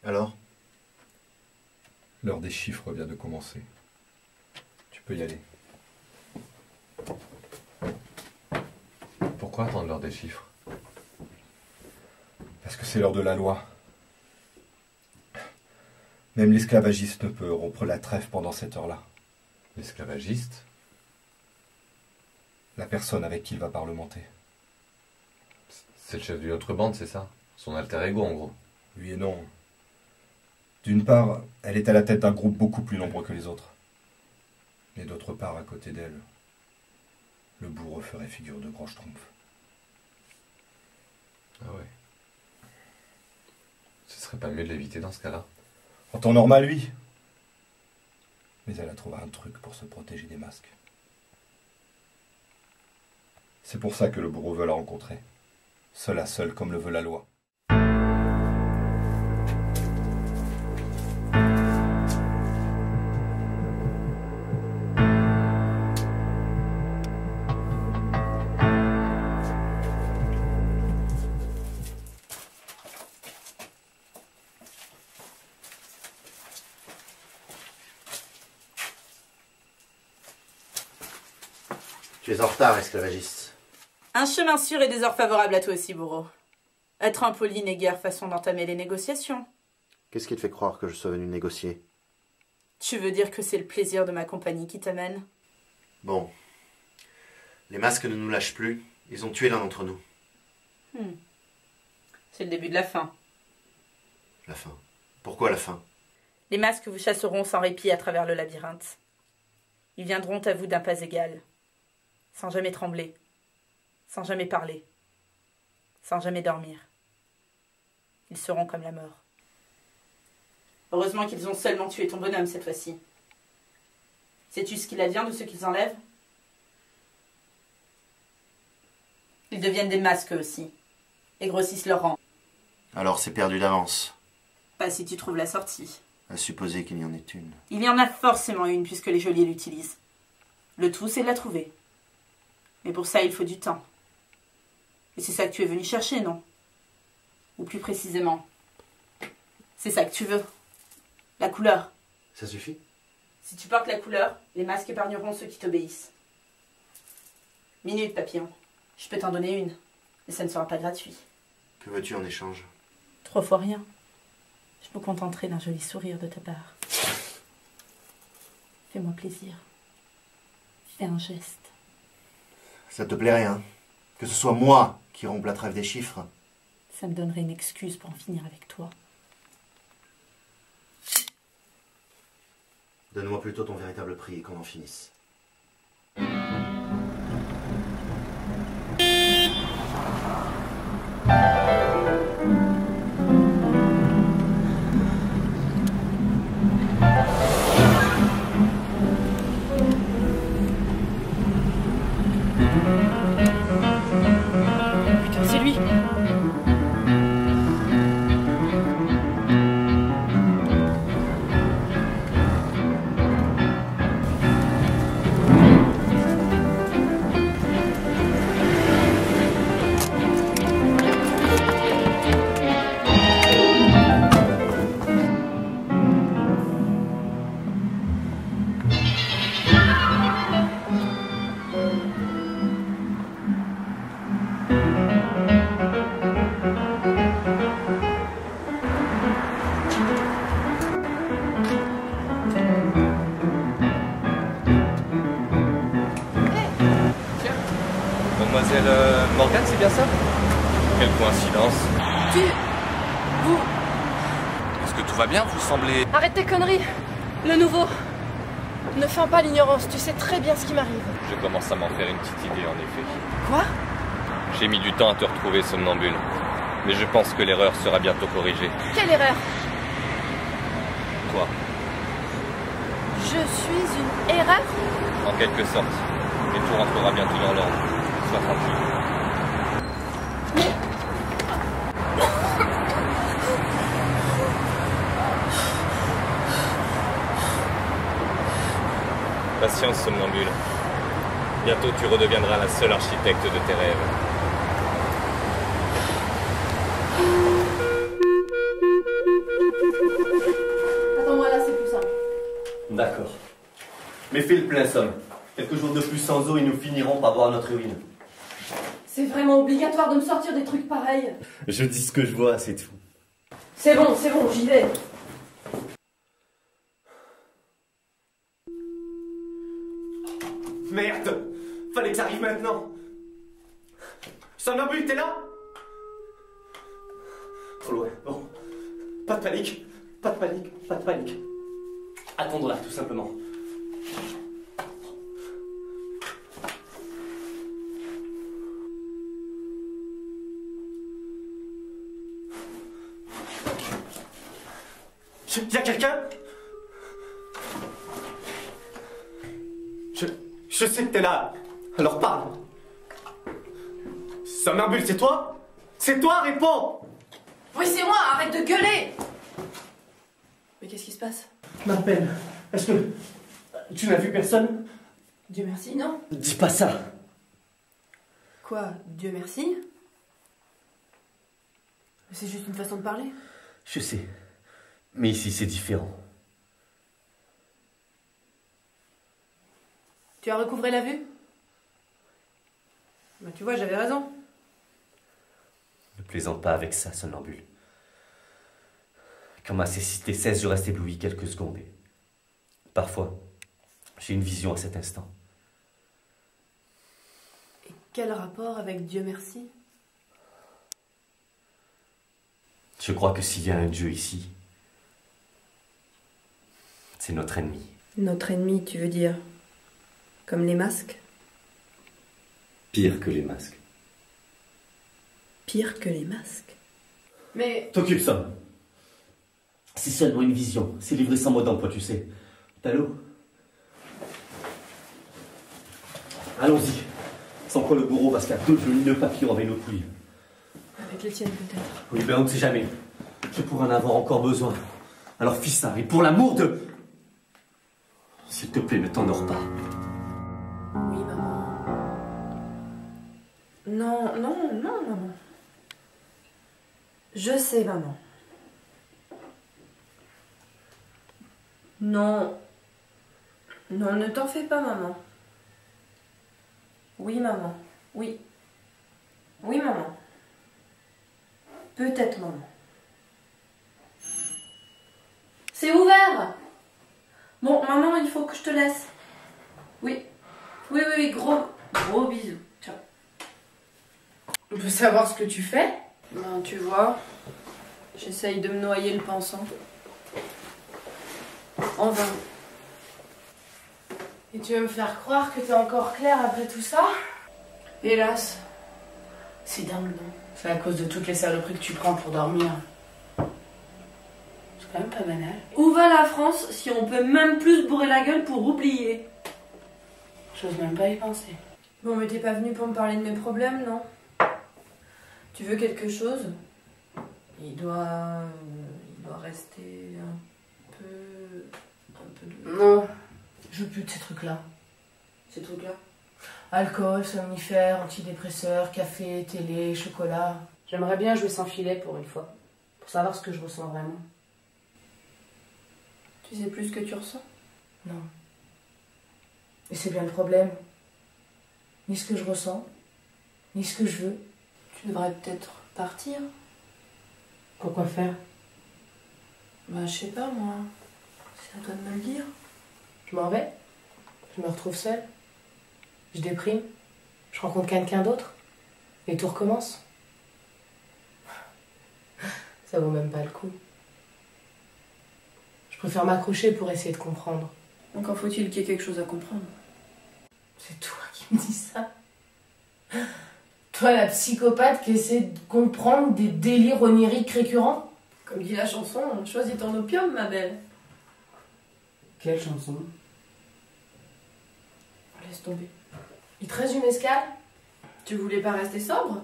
Alors? L'heure des chiffres vient de commencer. Tu peux y aller. Pourquoi attendre l'heure des chiffres? Parce que c'est l'heure de la loi. Même l'esclavagiste ne peut rompre la trêve pendant cette heure-là. L'esclavagiste? La personne avec qui il va parlementer. C'est le chef d'une autre bande, c'est ça? Son alter ego, en gros. Oui et non. D'une part, elle est à la tête d'un groupe beaucoup plus nombreux que les autres. Et d'autre part, à côté d'elle, le bourreau ferait figure de grand schtroumpf. Ah ouais. Ce serait pas mieux de l'éviter dans ce cas-là? En temps normal, oui. Mais elle a trouvé un truc pour se protéger des masques. C'est pour ça que le bourreau veut la rencontrer. Seul à seul, comme le veut la loi. Tu es en retard, esclavagiste. Un chemin sûr et des heures favorables à toi aussi, bourreau. Être impoli n'est guère façon d'entamer les négociations. Qu'est-ce qui te fait croire que je sois venu négocier? Tu veux dire que c'est le plaisir de ma compagnie qui t'amène? Bon. Les masques ne nous lâchent plus. Ils ont tué l'un d'entre nous. C'est le début de la fin. La fin. Pourquoi la fin? Les masques vous chasseront sans répit à travers le labyrinthe. Ils viendront à vous d'un pas égal. Sans jamais trembler. Sans jamais parler. Sans jamais dormir. Ils seront comme la mort. Heureusement qu'ils ont seulement tué ton bonhomme cette fois-ci. Sais-tu ce qu'il advient de ceux qu'ils enlèvent? Ils deviennent des masques aussi. Et grossissent leur rang. Alors c'est perdu d'avance. Pas si tu trouves la sortie. À supposer qu'il y en ait une. Il y en a forcément une puisque les geôliers l'utilisent. Le tout, c'est de la trouver. Mais pour ça, il faut du temps. Et c'est ça que tu es venu chercher, non? Ou plus précisément, c'est ça que tu veux. La couleur. Ça suffit? Si tu portes la couleur, les masques épargneront ceux qui t'obéissent. Minute, papillon. Je peux t'en donner une. Mais ça ne sera pas gratuit. Que veux-tu en échange? 3 fois rien. Je me contenterai d'un joli sourire de ta part. Fais-moi plaisir. Fais un geste. Ça te plairait, hein? Que ce soit moi qui rompe la trêve des chiffres? Ça me donnerait une excuse pour en finir avec toi. Donne-moi plutôt ton véritable prix et qu'on en finisse. Putain, c'est lui! Mademoiselle Morgane, c'est bien ça? Quelle coïncidence. Vous... Est-ce que tout va bien? Vous semblez... Arrête tes conneries. Le nouveau. Ne feins pas l'ignorance, tu sais très bien ce qui m'arrive. Je commence à m'en faire une petite idée, en effet. Quoi? J'ai mis du temps à te retrouver, somnambule. Mais je pense que l'erreur sera bientôt corrigée. Quelle erreur? Toi, Je suis une erreur? en quelque sorte. Mais tout rentrera bientôt dans l'ordre. Sois tranquille. Patience, somnambule. Bientôt, tu redeviendras la seule architecte de tes rêves. Attends-moi là, c'est plus simple. D'accord. Mais fais le plein, somme. Quelques jours de plus sans eau et nous finirons par voir notre ruine. C'est vraiment obligatoire de me sortir des trucs pareils. Je dis ce que je vois, c'est tout. C'est bon, j'y vais. Merde! Fallait que ça arrive maintenant! Somnambule, t'es là? Oh ouais, bon. Pas de panique, pas de panique, pas de panique. Attendre là, tout simplement. Y'a quelqu'un? Je sais que t'es là, alors parle. Somnambule, c'est toi? C'est toi, réponds! Oui, c'est moi, arrête de gueuler. Mais qu'est-ce qui se passe? Ma peine, est-ce que tu n'as vu personne? Dieu merci, non? Dis pas ça. Quoi? Dieu merci? C'est juste une façon de parler. Je sais, mais ici c'est différent. Tu as recouvré la vue? Bah tu vois, j'avais raison. Ne plaisante pas avec ça, somnambule. Quand ma cécité cesse, je reste ébloui quelques secondes. Et parfois, j'ai une vision à cet instant. Et quel rapport avec Dieu merci? Je crois que s'il y a un Dieu ici, c'est notre ennemi. Notre ennemi, tu veux dire? Comme les masques? Pire que les masques. Pire que les masques? Mais... T'occupe, Somme. C'est seulement une vision. C'est livré sans mot d'emploi, tu sais. T'as l'eau? Allons-y. Sans quoi le bourreau va se faire deux nœuds papillons avec nos couilles. Avec les tiennes peut-être. Oui, ben on ne sait jamais. Je pourrais en avoir encore besoin. Alors fais ça, et pour l'amour de... S'il te plaît, ne t'endors pas. Oui, maman. Non, non, non, maman. Je sais, maman. Non. Non, ne t'en fais pas, maman. Oui, maman. Oui. Oui, maman. Peut-être, maman. C'est ouvert! Bon, maman, il faut que je te laisse. Oui. Oui, oui, oui, gros bisous. Ciao. On peut savoir ce que tu fais? Ben, tu vois, j'essaye de me noyer le pensant. En vain. Et tu veux me faire croire que t'es encore claire après tout ça? Hélas. C'est dingue, non? C'est à cause de toutes les saloperies que tu prends pour dormir. C'est quand même pas banal. Où va la France si on peut même plus se bourrer la gueule pour oublier? J'ose même pas y penser. Bon, mais t'es pas venu pour me parler de mes problèmes, non? Tu veux quelque chose? Il doit rester un peu de... Non, je veux plus de ces trucs-là. Ces trucs-là? Alcool, somnifères, antidépresseurs, café, télé, chocolat. J'aimerais bien jouer sans filet pour une fois. Pour savoir ce que je ressens vraiment. Tu sais plus ce que tu ressens? Non. Et c'est bien le problème. Ni ce que je ressens, ni ce que je veux. Tu devrais peut-être partir. Pourquoi faire? Bah, je sais pas, moi. C'est à toi de me le dire. Je m'en vais. Je me retrouve seule. Je déprime. Je rencontre quelqu'un d'autre. Et tout recommence. Ça vaut même pas le coup. Je préfère m'accrocher pour essayer de comprendre. Encore faut-il qu'il y ait quelque chose à comprendre. C'est toi qui me dis ça? Toi, la psychopathe qui essaie de comprendre des délires oniriques récurrents? Comme dit la chanson, choisis ton opium, ma belle. Quelle chanson? Laisse tomber. Il te reste une escale? Tu voulais pas rester sobre?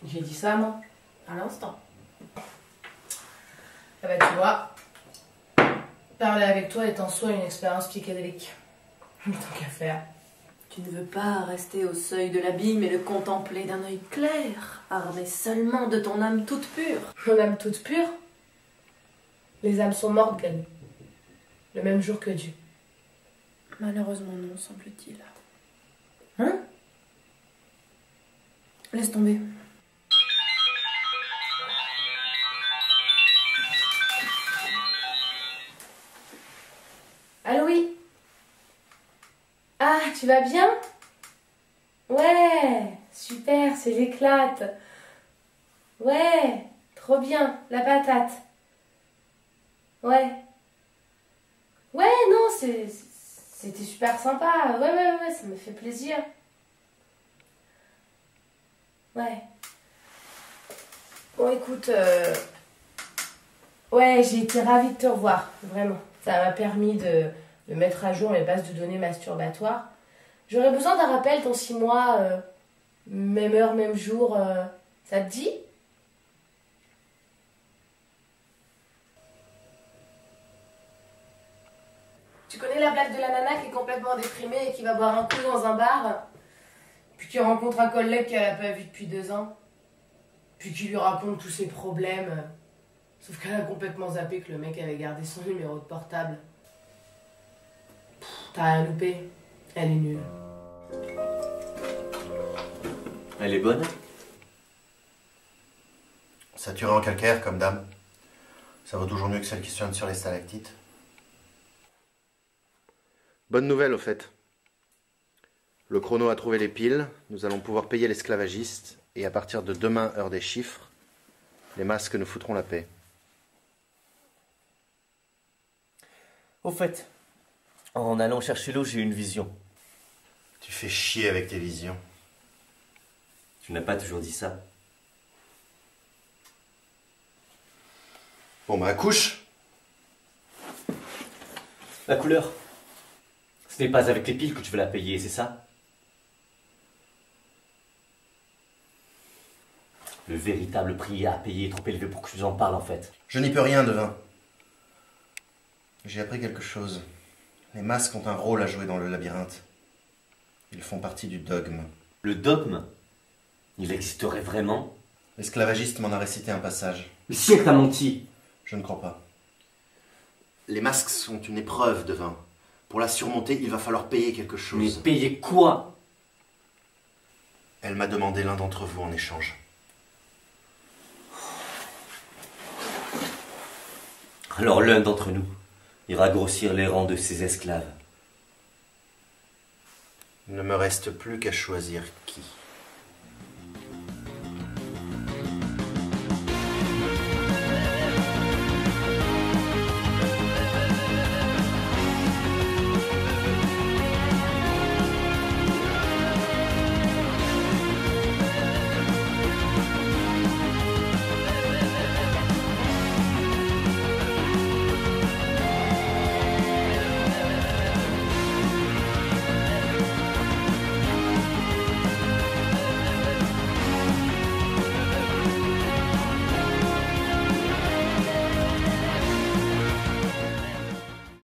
J'ai dit ça, moi, à l'instant. Ah bah tu vois, parler avec toi est en soi une expérience psychédélique. Tant qu'à faire. Tu ne veux pas rester au seuil de l'abîme et le contempler d'un œil clair, armé seulement de ton âme toute pure. Mon âme toute pure? Les âmes sont mortes, Gany. Le même jour que Dieu. Malheureusement non, semble-t-il. Hein? Laisse tomber. Allô, oui? Ah, tu vas bien? Ouais, super, c'est l'éclate. Ouais, trop bien, la patate. Ouais. Ouais, non, c'était super sympa. Ouais, ça me fait plaisir. Ouais. Bon, écoute, ouais, j'ai été ravie de te revoir, vraiment. Ça m'a permis de mettre à jour mes bases de données masturbatoires. J'aurais besoin d'un rappel dans 6 mois, même heure, même jour. Ça te dit? Tu connais la blague de la nana qui est complètement déprimée et qui va boire un coup dans un bar, puis qui rencontre un collègue qu'elle n'a pas vu depuis 2 ans, puis qui lui raconte tous ses problèmes, sauf qu'elle a complètement zappé que le mec avait gardé son numéro de portable. T'as rien loupé, elle est nulle. Elle est bonne? Saturée en calcaire comme dame. Ça vaut toujours mieux que celle qui se sur les stalactites. Bonne nouvelle au fait. Le chrono a trouvé les piles, nous allons pouvoir payer l'esclavagiste, et à partir de demain, heure des chiffres, les masques nous foutront la paix. Au fait, en allant chercher l'eau, j'ai eu une vision. Tu fais chier avec tes visions. Tu n'as pas toujours dit ça. Bon bah couche. La couleur. Ce n'est pas avec les piles que tu veux la payer, c'est ça? Le véritable prix à payer est trop élevé pour que tu en parles en fait. Je n'y peux rien, devin. J'ai appris quelque chose. Les masques ont un rôle à jouer dans le labyrinthe. Ils font partie du dogme. Le dogme? Il existerait vraiment? L'esclavagiste m'en a récité un passage. Mais si elle t'a menti! Je ne crois pas. Les masques sont une épreuve, devin. Pour la surmonter, il va falloir payer quelque chose. Mais payer quoi? Elle m'a demandé l'un d'entre vous en échange. Alors l'un d'entre nous ira grossir les rangs de ses esclaves. Il ne me reste plus qu'à choisir qui.